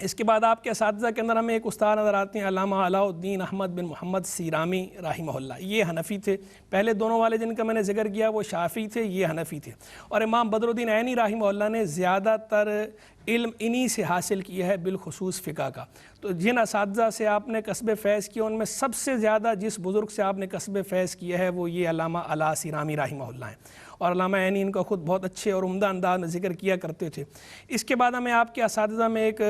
اس کے بعد آپ کے اساتذہ کے اندر ہمیں ایک استاد نظر آتے ہیں علامہ علاء الدین احمد بن محمد سیرامی رحمہ اللہ، یہ حنفی تھے۔ پہلے دونوں والے جن کا میں نے ذکر کیا وہ شافعی تھے، یہ حنفی تھے۔ اور امام بدر الدین عینی رحمہ اللہ نے زیادہ تر علم انہی سے حاصل کیا ہے، بالخصوص فقہ کا۔ تو جن اساتذہ سے آپ نے کسب فیض کیا ان میں سب سے زیادہ جس بزرگ سے آپ نے کسب فیض کیا ہے وہ یہ علامہ علاء سیرامی رحمہ اللہ ہیں، اور علامہ عینی ان کا خود بہت اچھے اور عمدہ انداز میں ذکر کیا کرتے تھے۔ اس کے بعد ہمیں آپ کے اساتذہ میں ایک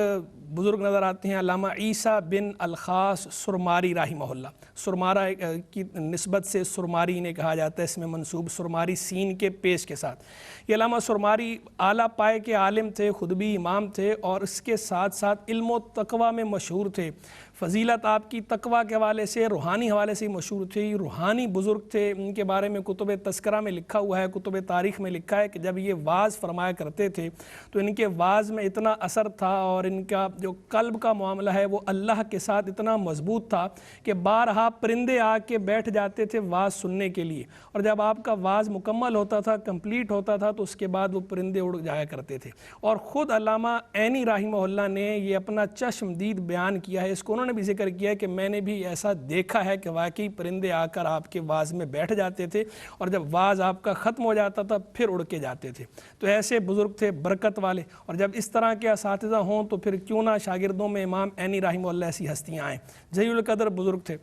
بزرگ نظر آتے ہیں علامہ عیسیٰ بن الخاص سرماری رحمہ اللہ۔ سرمارہ کی نسبت سے سرماری انہیں کہا جاتا ہے، اس میں منصوب سرماری سین کے پیش کے ساتھ۔ یہ علامہ سرماری اعلیٰ پائے کے عالم تھے، خود بھی امام تھے، اور اس کے ساتھ ساتھ علم و تقوی میں مشہور تھے۔ فضیلت آپ کی تقوی کے حوالے سے، روحانی حوالے سے مشہور تھے، روحانی بزرگ تھے۔ ان کے بارے میں کتب تذکرہ میں لکھا ہوا ہے، کتب تاریخ میں لکھا ہے کہ جب یہ وعظ فرمایا کرتے تھے تو ان کے وعظ میں اتنا اثر تھا، اور ان کا جو قلب کا معاملہ ہے وہ اللہ کے ساتھ اتنا مضبوط تھا کہ بارہا پرندے آ کے بیٹھ جاتے تھے وعظ سننے کے لیے، اور جب آپ کا وعظ مکمل ہوتا تھا، کمپلیٹ ہوتا تھا، تو اس کے بعد وہ پرندے اڑ جایا کرتے تھے۔ اور خود علامہ عینی رحمہ اللہ نے یہ اپنا چشمدید بیان کیا ہے، اس کو انہوں نے بھی ذکر کیا ہے کہ میں نے بھی ایسا دیکھا ہے کہ واقعی پرندے آ کر آپ کے وعظ میں بیٹھ جاتے تھے، اور جب وعظ آپ کا ختم ہو جاتا تھا پھر اڑ کے جاتے تھے۔ تو ایسے بزرگ تھے برکت والے، اور جب اس طرح کے اساتذہ ہوں تو پھر کیوں نہ شاگردوں میں امام عینی رحمہ اللہ ایسی ہستیاں آئیں، جلیل القدر بزرگ تھے۔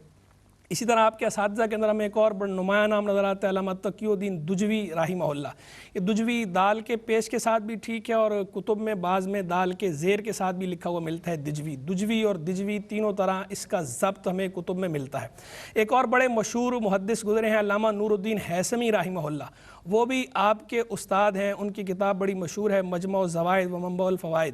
اسی طرح آپ کے اساتذہ کے اندر ہمیں ایک اور بڑا نمایاں نام نظر آتا ہے علامہ تقی الدین دجوی رحمہ اللہ۔ یہ دجوی دال کے پیش کے ساتھ بھی ٹھیک ہے، اور کتب میں بعض میں دال کے زیر کے ساتھ بھی لکھا ہوا ملتا ہے دجوی۔ دجوی اور دجوی تینوں طرح اس کا ضبط ہمیں کتب میں ملتا ہے۔ ایک اور بڑے مشہور محدث گزرے ہیں علامہ نور الدین ہیثمی رحمہ اللہ، وہ بھی آپ کے استاد ہیں۔ ان کی کتاب بڑی مشہور ہے مجمع الزوائد و منبع الفوائد،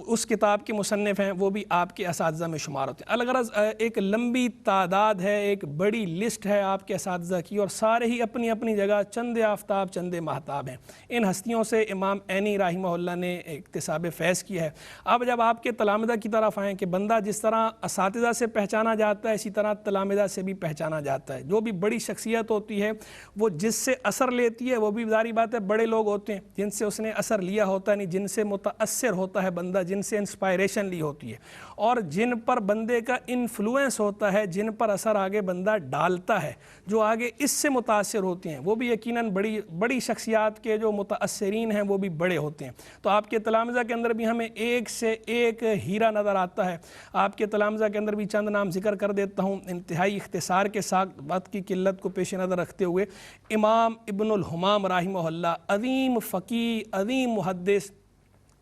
اس کتاب کے مصنف ہیں، وہ بھی آپ کے اساتذہ میں شمار ہوتے ہیں۔ الغرض ایک لمبی تعداد ہے، ایک بڑی لسٹ ہے آپ کے اساتذہ کی، اور سارے ہی اپنی اپنی جگہ چند آفتاب چند ماہتاب ہیں۔ ان ہستیوں سے امام عینی رحمہ اللہ نے اکتساب فیض کیا ہے۔ اب جب آپ کے تلامذہ کی طرف آئیں کہ بندہ جس طرح اساتذہ سے پہچانا جاتا ہے اسی طرح تلامذہ سے بھی پہچانا جاتا ہے۔ جو بھی بڑی شخصیت ہوتی ہے وہ جس سے اثر لیتی ہے، وہ بھی ظاہری بات ہے بڑے لوگ ہوتے ہیں جن سے اس نے اثر لیا ہوتا ہے، نہیں جن سے متاثر ہوتا ہے بندہ، جن سے انسپائریشن لی ہوتی ہے، اور جن پر بندے کا انفلوئنس ہوتا ہے، جن پر اثر آگے بندہ ڈالتا ہے، جو آگے اس سے متاثر ہوتے ہیں، وہ بھی یقیناً بڑی شخصیات کے جو متاثرین ہیں وہ بھی بڑے ہوتے ہیں۔ تو آپ کے تلامذہ کے اندر بھی ہمیں ایک سے ایک ہیرا نظر آتا ہے۔ آپ کے تلامذہ کے اندر بھی چند نام ذکر کر دیتا ہوں انتہائی اختصار کے ساتھ، وقت کی قلت کو پیش نظر رکھتے ہوئے۔ امام ابن الحمام رحمہ اللہ، عظیم فقیہ، عظیم محدث،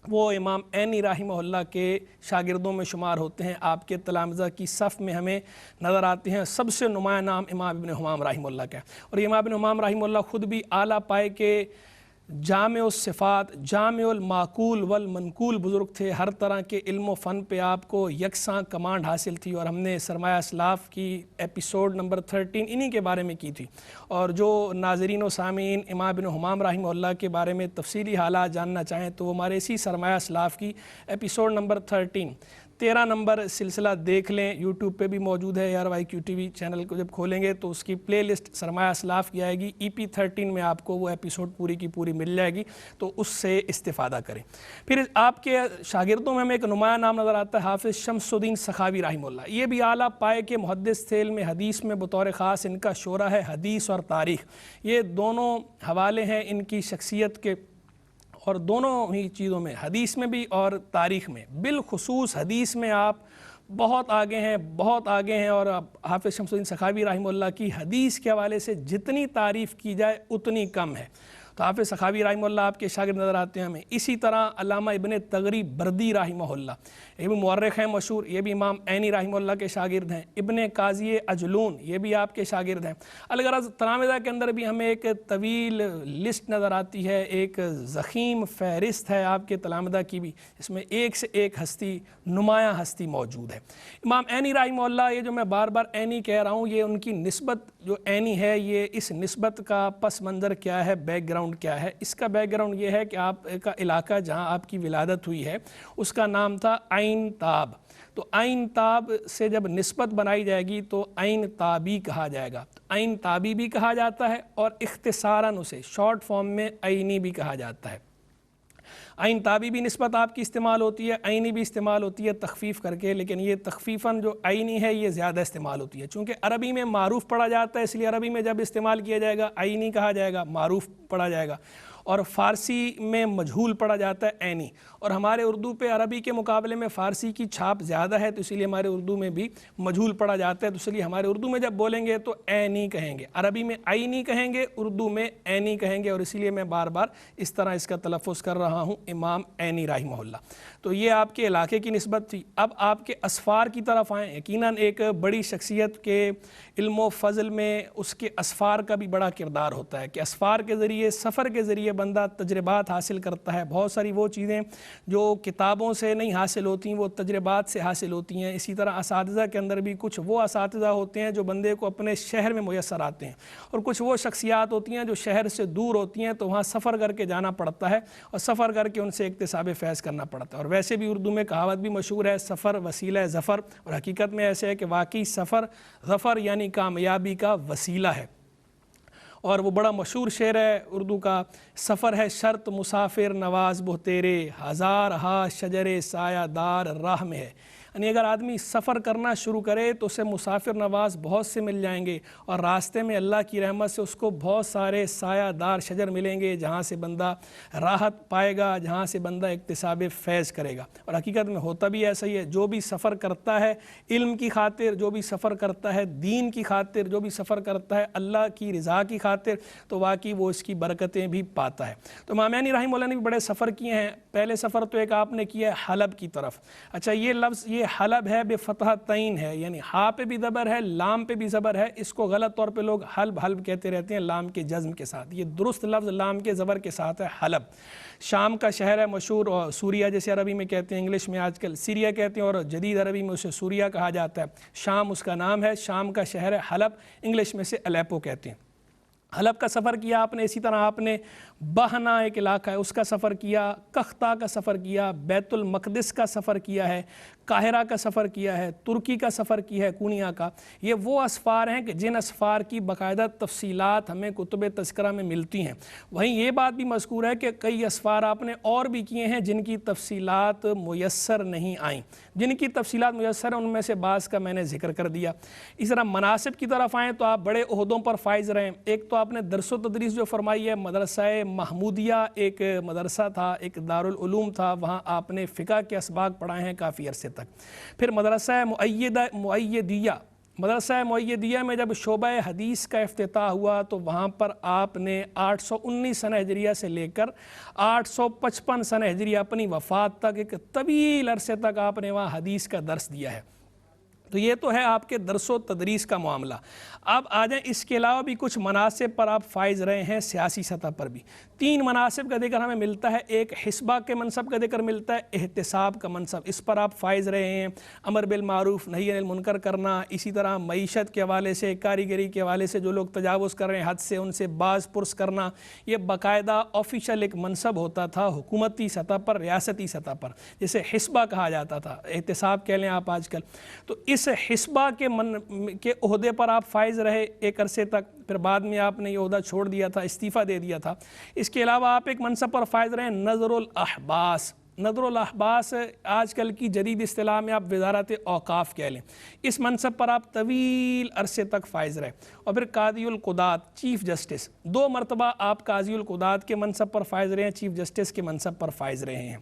وہ امام عینی رحمہ اللہ کے شاگردوں میں شمار ہوتے ہیں۔ آپ کے تلامذہ کی صف میں ہمیں نظر آتے ہیں۔ سب سے نمایاں نام امام ابن حمام رحمہ اللہ کا ہے، اور امام ابن حمام رحمہ اللہ خود بھی اعلیٰ پائے کے جامع الصفات، جامع المعقول والمنقول بزرگ تھے۔ ہر طرح کے علم و فن پہ آپ کو یکساں کمانڈ حاصل تھی، اور ہم نے سرمایہ اسلاف کی ایپیسوڈ نمبر 13 انہی کے بارے میں کی تھی۔ اور جو ناظرین و سامعین امام ابن حمام رحمہ اللہ کے بارے میں تفصیلی حالات جاننا چاہیں تو وہ ہمارے اسی سرمایہ اسلاف کی ایپیسوڈ نمبر 13 نمبر سلسلہ دیکھ لیں۔ یوٹیوب پہ بھی موجود ہے، ARYQ-TV چینل کو جب کھولیں گے تو اس کی پلے لسٹ سرمایہ اسلاف کی آئے گی، EP 13 میں آپ کو وہ ایپیسوڈ پوری کی پوری مل جائے گی، تو اس سے استفادہ کریں۔ پھر آپ کے شاگردوں میں ہمیں ایک نمایاں نام نظر آتا ہے حافظ شمس الدین سخاوی رحمہ اللہ۔ یہ بھی اعلیٰ پائے کے محدث تھے، علم حدیث میں بطور خاص ان کا شعرہ ہے حدیث اور تاریخ۔ یہ دونوں حوالے ہیں ان کی شخصیت کے، اور دونوں ہی چیزوں میں، حدیث میں بھی اور تاریخ میں، بالخصوص حدیث میں آپ بہت آگے ہیں، اور حافظ شمس الدین سخاوی رحمہ اللہ کی حدیث کے حوالے سے جتنی تعریف کی جائے اتنی کم ہے۔ تو حافظ سخاوی رحمہ اللہ آپ کے شاگرد نظر آتے ہیں ہمیں۔ اسی طرح علامہ ابن تغری بردی رحمہ اللہ، یہ بھی مورخ ہیں مشہور، یہ بھی امام عینی رحمہ اللہ کے شاگرد ہیں۔ ابن قاضی عجلون، یہ بھی آپ کے شاگرد ہیں۔ الغرض تلامذہ کے اندر بھی ہمیں ایک طویل لسٹ نظر آتی ہے، ایک ضخیم فہرست ہے آپ کے تلامذہ کی بھی، اس میں ایک سے ایک ہستی، نمایاں ہستی موجود ہے۔ امام عینی رحمہ اللہ، یہ جو میں بار بار عینی کہہ رہا ہوں، یہ ان کی نسبت جو عینی ہے، یہ اس نسبت کا پس منظر کیا ہے، بیک گراؤنڈ کیا ہے؟ اس کا بیک گراؤنڈ یہ ہے کہ آپ کا علاقہ جہاں آپ کی ولادت ہوئی ہے اس کا نام تھا عین تاب۔ تو عین تاب سے جب نسبت بنائی جائے گی تو عین تابی کہا جائے گا۔ عین تابی بھی کہا جاتا ہے، اور اختصاراً اسے شارٹ فارم میں عینی بھی کہا جاتا ہے۔ عین تابی بھی نسبت آپ کی استعمال ہوتی ہے، عینی بھی استعمال ہوتی ہے تخفیف کر کے، لیکن یہ تخفیفاً جو عینی ہے یہ زیادہ استعمال ہوتی ہے، چونکہ عربی میں معروف پڑھا جاتا ہے، اس لیے عربی میں جب استعمال کیا جائے گا عینی کہا جائے گا، معروف پڑھا جائے گا، اور فارسی میں مجہول پڑھا جاتا ہے عینی، اور ہمارے اردو پہ عربی کے مقابلے میں فارسی کی چھاپ زیادہ ہے، تو اسی لیے ہمارے اردو میں بھی مجہول پڑھا جاتا ہے، تو اس لیے ہمارے اردو میں جب بولیں گے تو عینی کہیں گے، عربی میں عینی کہیں گے، اردو میں عینی کہیں گے، اور اسی لیے میں بار بار اس طرح اس کا تلفظ کر رہا ہوں امام عینی رحمہ اللہ۔ تو یہ آپ کے علاقے کی نسبت تھی۔ اب آپ کے اسفار کی طرف آئیں۔ یقیناً ایک بڑی شخصیت کے علم و فضل میں اس کے اسفار کا بھی بڑا کردار ہوتا ہے کہ اسفار کے ذریعے، سفر کے ذریعے بندہ تجربات حاصل کرتا ہے، بہت ساری وہ چیزیں جو کتابوں سے نہیں حاصل ہوتی ہیں وہ تجربات سے حاصل ہوتی ہیں۔ اسی طرح اساتذہ کے اندر بھی کچھ وہ اساتذہ ہوتے ہیں جو بندے کو اپنے شہر میں میسر آتے ہیں، اور کچھ وہ شخصیات ہوتی ہیں جو شہر سے دور ہوتی ہیں، تو وہاں سفر کر کے جانا پڑتا ہے اور سفر کر کے ان سے اکتساب فیض کرنا پڑتا ہے۔ اور ویسے بھی اردو میں کہاوت بھی مشہور ہے، سفر وسیلہ ظفر، اور حقیقت میں ایسے ہے کہ واقعی سفر ظفر یعنی کامیابی کا وسیلہ ہے۔ اور وہ بڑا مشہور شعر ہے اردو کا، سفر ہے شرط مسافر نواز بہ تیرے، ہزار ہا شجر سایہ دار راہ میں ہے۔ یعنی اگر آدمی سفر کرنا شروع کرے تو اسے مسافر نواز بہت سے مل جائیں گے، اور راستے میں اللہ کی رحمت سے اس کو بہت سارے سایہ دار شجر ملیں گے جہاں سے بندہ راحت پائے گا، جہاں سے بندہ اکتساب فیض کرے گا۔ اور حقیقت میں ہوتا بھی ایسا ہی ہے، جو بھی سفر کرتا ہے علم کی خاطر، جو بھی سفر کرتا ہے دین کی خاطر، جو بھی سفر کرتا ہے اللہ کی رضا کی خاطر، تو واقعی وہ اس کی برکتیں بھی پاتا ہے۔ تو امام عینی رحمہ اللہ نے بھی بڑے سفر کیے ہیں۔ پہلے سفر تو ایک آپ نے کیا ہے حلب کی طرف۔ اچھا، یہ لفظ یہ حلب ہے بفتح تین ہے، یعنی ہا پہ بھی زبر ہے، لام پہ بھی زبر ہے، اس کو غلط طور پہ لوگ حلب حلب کہتے رہتے ہیں لام کے جزم کے ساتھ، یہ درست لفظ لام کے زبر کے ساتھ ہے حلب۔ شام کا شہر ہے مشہور، اور سوریہ جیسے عربی میں کہتے ہیں، انگلش میں آج کل سیریا کہتے ہیں، اور جدید عربی میں اسے سوریہ کہا جاتا ہے۔ شام اس کا نام ہے، شام کا شہر ہے حلب، انگلش میں سے الیپو کہتے ہیں۔ حلب کا سفر کیا آپ نے، اسی طرح آپ نے بہنا ایک علاقہ ہے اس کا سفر کیا، کختہ کا سفر کیا، بیت المقدس کا سفر کیا ہے، قاہرہ کا سفر کیا ہے، ترکی کا سفر کیا ہے، کونیا کا۔ یہ وہ اسفار ہیں کہ جن اسفار کی باقاعدہ تفصیلات ہمیں کتب تذکرہ میں ملتی ہیں۔ وہیں یہ بات بھی مذکور ہے کہ کئی اسفار آپ نے اور بھی کیے ہیں جن کی تفصیلات میسر نہیں آئیں، جن کی تفصیلات میسر ہیں ان میں سے بعض کا میں نے ذکر کر دیا۔ اس طرح مناسب کی طرف آئیں تو آپ بڑے عہدوں پر فائز رہے ہیں۔ ایک تو آپ نے درس و تدریس جو فرمائی ہے، مدرسہ محمودیہ ایک مدرسہ تھا، ایک دارالعلوم تھا، وہاں آپ نے فقہ کے اسباق پڑھائے ہیں کافی عرصے تک۔ پھر مدرسہ معیدیہ، مدرسہ معیدیہ میں جب شعبہ حدیث کا افتتاح ہوا تو وہاں پر آپ نے 819 سنہ ہجریہ سے لے کر 855 سنہ ہجریہ اپنی وفات تک ایک طویل عرصے تک آپ نے وہاں حدیث کا درس دیا ہے۔ تو یہ تو ہے آپ کے درس و تدریس کا معاملہ۔ اب آ جائیں اس کے علاوہ بھی کچھ مناصب پر آپ فائز رہے ہیں سیاسی سطح پر بھی۔ 3 مناصب کا ذکر ہمیں ملتا ہے، ایک حسبہ کے منصب کا ذکر ملتا ہے، احتساب کا منصب، اس پر آپ فائز رہے ہیں۔ امر بالمعروف نہی عن المنکر کرنا، اسی طرح معیشت کے حوالے سے، کاریگری کے حوالے سے جو لوگ تجاوز کر رہے ہیں حد سے ان سے باز پرس کرنا، یہ باقاعدہ آفیشل ایک منصب ہوتا تھا حکومتی سطح پر، ریاستی سطح پر، جسے حسبہ کہا جاتا تھا، احتساب کہہ لیں آپ آج کل۔ تو اس حسبہ کے عہدے پر آپ فائز رہے ایک عرصے تک، پھر بعد میں آپ نے یہ عہدہ چھوڑ دیا تھا، استعفیٰ دے دیا تھا۔ اس کے علاوہ آپ ایک منصب پر فائز رہے نظر الاحباس۔ نظر الاحباس آج کل کی جدید اصطلاح میں آپ وزارت اوقاف کہہ لیں، اس منصب پر آپ طویل عرصے تک فائز رہے۔ اور پھر قاضی القضات، چیف جسٹس، 2 مرتبہ آپ قاضی القضات کے منصب پر فائز رہے ہیں، چیف جسٹس کے منصب پر فائز رہے ہیں۔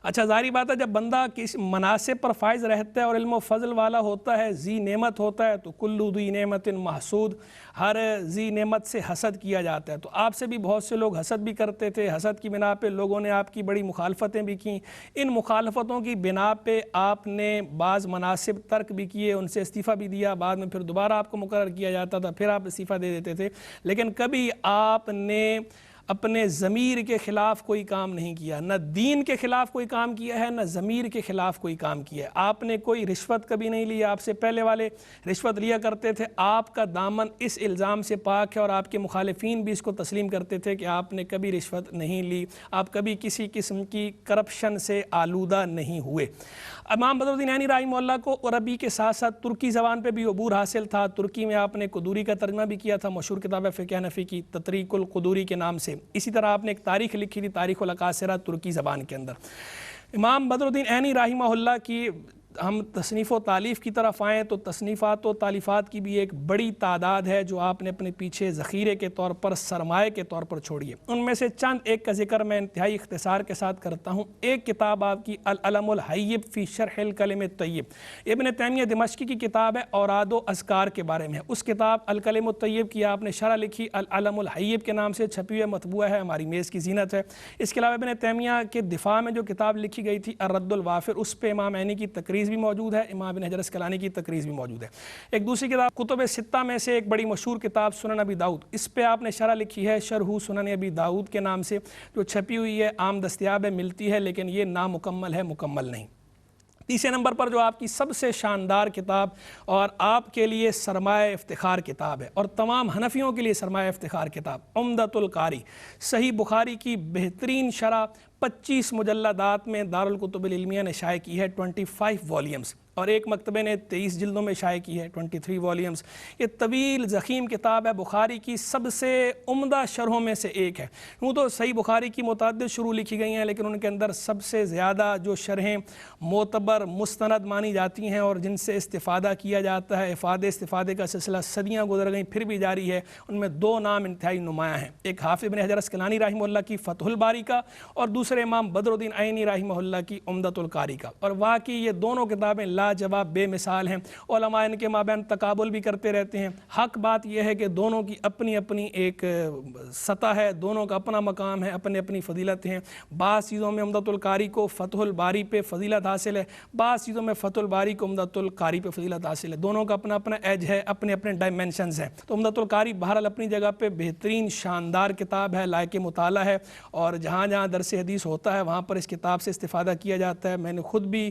اچھا، ظاہری بات ہے جب بندہ کس مناسب پر فائز رہتا ہے اور علم و فضل والا ہوتا ہے، ذی نعمت ہوتا ہے، تو کلو ذی نعمت محسود، ہر ذی نعمت سے حسد کیا جاتا ہے۔ تو آپ سے بھی بہت سے لوگ حسد بھی کرتے تھے، حسد کی بنا پہ لوگوں نے آپ کی بڑی مخالفتیں بھی کیں، ان مخالفتوں کی بنا پہ آپ نے بعض مناسب ترک بھی کیے، ان سے استعفیٰ بھی دیا، بعد میں پھر دوبارہ آپ کو مقرر کیا جاتا تھا، پھر آپ استعفیٰ دے دیتے تھے، لیکن کبھی آپ نے اپنے ضمیر کے خلاف کوئی کام نہیں کیا، نہ دین کے خلاف کوئی کام کیا ہے، نہ ضمیر کے خلاف کوئی کام کیا ہے۔ آپ نے کوئی رشوت کبھی نہیں لی، آپ سے پہلے والے رشوت لیا کرتے تھے، آپ کا دامن اس الزام سے پاک ہے، اور آپ کے مخالفین بھی اس کو تسلیم کرتے تھے کہ آپ نے کبھی رشوت نہیں لی، آپ کبھی کسی قسم کی کرپشن سے آلودہ نہیں ہوئے۔ امام بدرالدین عینی رحمہ اللہ کو عربی کے ساتھ ساتھ ترکی زبان پہ بھی عبور حاصل تھا. ترکی میں آپ نے قدوری کا ترجمہ بھی کیا تھا, مشہور کتاب ہے فقہ حنفی کی تطریق القدوری کے نام سے. اسی طرح آپ نے ایک تاریخ لکھی تھی, تاریخ الاکاسرہ, ترکی زبان کے اندر. امام بدرالدین عینی رحمہ اللہ کی ہم تصنیف و تالیف کی طرف آئیں تو تصنیفات و تالیفات کی بھی ایک بڑی تعداد ہے جو آپ نے اپنے پیچھے ذخیرے کے طور پر, سرمایہ کے طور پر چھوڑی ہے. ان میں سے چند ایک کا ذکر میں انتہائی اختصار کے ساتھ کرتا ہوں. ایک کتاب آپ کی العلم الحیب فی شرح الکلم الطیب, ابن تیمیہ دمشقی کی کتاب ہے اوراد و اذکار کے بارے میں. اس کتاب الکلم الطیب کی آپ نے شرح لکھی العلم الحیب کے نام سے, چھپی ہوئی مطبوعہ ہے, ہماری میز کی زینت ہے. اس کے علاوہ ابن تیمیہ کے دفاع میں جو کتاب لکھی گئی تھی الرد الوافر, اس پہ امام عینی کی تقریض بھی موجود ہے, امام ابن حجر اسقلانی کی تقریض بھی موجود ہے. ایک دوسری کتاب کتب ستہ میں سے ایک بڑی مشہور کتاب سنن ابی داؤد, اس پہ آپ نے شرح لکھی ہے شرح سنن ابی داؤد کے نام سے, جو چھپی ہوئی ہے, عام دستیاب ہے, ملتی ہے, لیکن یہ نامکمل ہے, مکمل نہیں. تیسرے نمبر پر جو آپ کی سب سے شاندار کتاب اور آپ کے لیے سرمایہ افتخار کتاب ہے, اور تمام حنفیوں کے لیے سرمایہ افتخار کتاب, عمدۃ القاری, صحیح بخاری کی بہترین شرح 25 مجلدات میں دارالکتب العلمیہ نے شائع کی ہے, 25 والیومز, اور ایک مکتبے نے 23 جلدوں میں شائع کی ہے, 23 والیومز. یہ طویل ضخیم کتاب ہے, بخاری کی سب سے عمدہ شرحوں میں سے ایک ہے. یوں تو صحیح بخاری کی متعدد شروح لکھی گئی ہیں, لیکن ان کے اندر سب سے زیادہ جو شرحیں معتبر مستند مانی جاتی ہیں اور جن سے استفادہ کیا جاتا ہے, استفادے کا سلسلہ صدیاں گزر گئیں پھر بھی جاری ہے, ان میں دو نام انتہائی نمایاں ہیں. ایک حافظ ابن حجر اسقلانی رحمہ اللہ کی فتح الباری کا, اور دوسرے امام بدرالدین عینی رحمہ اللہ کی عمدۃ القاری کا. اور واقعی یہ دونوں کتابیں لاجواب بے مثال ہیں. علماء ان کے مابین تقابل بھی کرتے رہتے ہیں. حق بات یہ ہے کہ دونوں کی اپنی اپنی ایک سطح ہے, دونوں کا اپنا مقام ہے, اپنی اپنی فضیلت ہیں. بعض چیزوں میں عمدۃ القاری کو فتح الباری پہ فضیلت حاصل ہے, بعض چیزوں میں فتح الباری کو عمدۃ القاری پہ فضیلت حاصل ہے. دونوں کا اپنا اپنا ایج ہے, اپنے اپنے ڈائمنشنز ہیں. تو عمدۃ القاری بہرحال اپنی جگہ پہ بہترین شاندار کتاب ہے, لائق مطالعہ ہے, اور جہاں جہاں درس حدیث ہوتا ہے وہاں پر اس کتاب سے استفادہ کیا جاتا ہے. میں نے خود بھی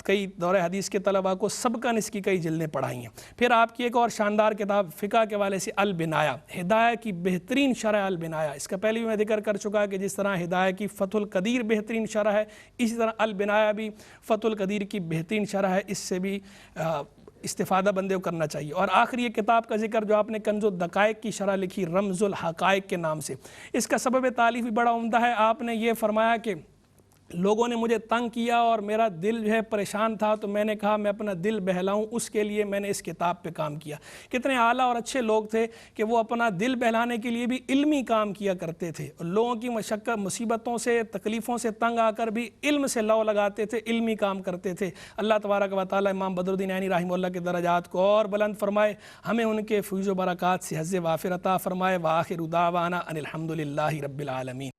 کئی دور حدیث کے طلباء کو سبقاً اس کی کئی جلدیں پڑھائی ہیں. پھر آپ کی ایک اور شاندار کتاب فقہ کے حوالے سے البنایہ, ہدایہ کی بہترین شرح البنایہ. اس کا پہلے بھی میں ذکر کر چکا کہ جس طرح ہدایہ کی فتح القدیر بہترین شرح ہے, اسی طرح البنایہ بھی فتح القدیر کی بہترین شرح ہے. اس سے بھی استفادہ بندے کو کرنا چاہیے. اور آخری ایک کتاب کا ذکر جو آپ نے کنز الدقائق کی شرح لکھی رمز الحقائق کے نام سے, اس کا سبب تالیف بھی بڑا عمدہ ہے. آپ نے یہ فرمایا کہ لوگوں نے مجھے تنگ کیا اور میرا دل جو ہے پریشان تھا, تو میں نے کہا میں اپنا دل بہلاؤں, اس کے لیے میں نے اس کتاب پہ کام کیا. کتنے اعلیٰ اور اچھے لوگ تھے کہ وہ اپنا دل بہلانے کے لیے بھی علمی کام کیا کرتے تھے, لوگوں کی مشقت مصیبتوں سے تکلیفوں سے تنگ آ کر بھی علم سے لو لگاتے تھے, علمی کام کرتے تھے. اللہ تبارک و تعالی امام بدرالدین عینی رحمہ اللہ کے درجات کو اور بلند فرمائے, ہمیں ان کے فیض و برکات سے حظ وافر عطا فرمائے. وآخر دعوانا ان الحمد للہ رب العالمین.